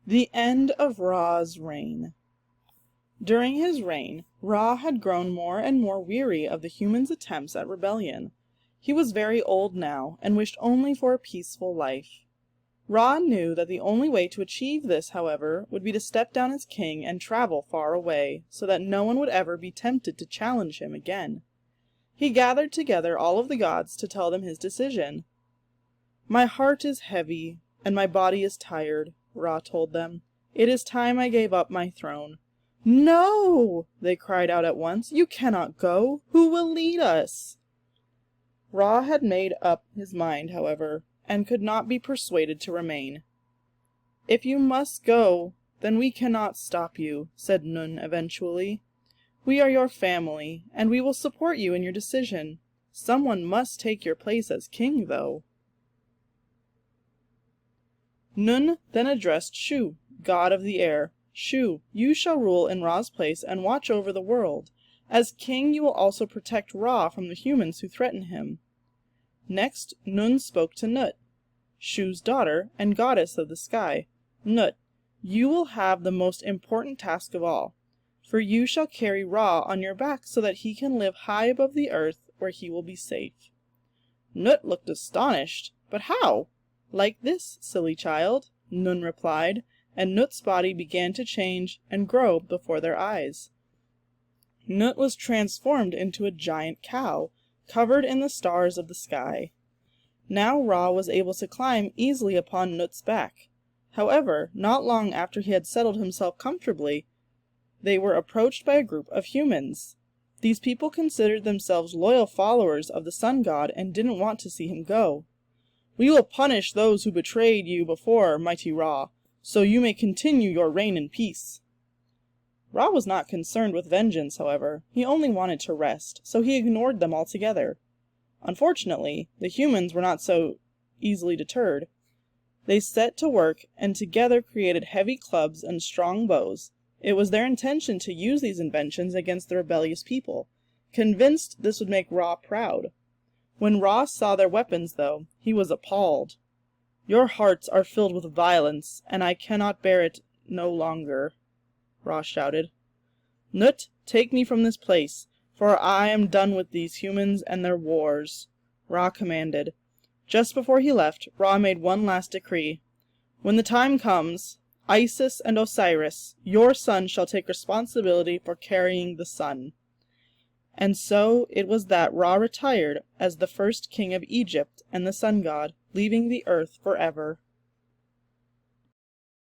The end of Ra's reign. During his reign, Ra had grown more and more weary of the humans' attempts at rebellion. He was very old now, and wished only for a peaceful life. Ra knew that the only way to achieve this, however, would be to step down as king and travel far away, so that no one would ever be tempted to challenge him again. He gathered together all of the gods to tell them his decision. "My heart is heavy, and my body is tired," Ra told them. "It is time I gave up my throne." "No!" they cried out at once. "You cannot go! Who will lead us?" Ra had made up his mind, however, and could not be persuaded to remain. "If you must go, then we cannot stop you," said Nun eventually. "We are your family, and we will support you in your decision. Someone must take your place as king, though." Nun then addressed Shu, god of the air. "Shu, you shall rule in Ra's place and watch over the world. As king you will also protect Ra from the humans who threaten him." Next, Nun spoke to Nut, Shu's daughter and goddess of the sky. "Nut, you will have the most important task of all, for you shall carry Ra on your back so that he can live high above the earth where he will be safe." Nut looked astonished. "But how?" "Like this, silly child," Nun replied, and Nut's body began to change and grow before their eyes. Nut was transformed into a giant cow, covered in the stars of the sky. Now Ra was able to climb easily upon Nut's back. However, not long after he had settled himself comfortably, they were approached by a group of humans. These people considered themselves loyal followers of the sun god and didn't want to see him go. "We will punish those who betrayed you before, mighty Ra, so you may continue your reign in peace." Ra was not concerned with vengeance, however. He only wanted to rest, so he ignored them altogether. Unfortunately, the humans were not so easily deterred. They set to work and together created heavy clubs and strong bows. It was their intention to use these inventions against the rebellious people, convinced this would make Ra proud. When Ra saw their weapons, though, he was appalled. "Your hearts are filled with violence, and I cannot bear it no longer," Ra shouted. "Nut, take me from this place, for I am done with these humans and their wars," Ra commanded. Just before he left, Ra made one last decree. "When the time comes, Isis and Osiris, your sons, shall take responsibility for carrying the sun." And so it was that Ra retired as the first king of Egypt and the sun god, leaving the earth forever.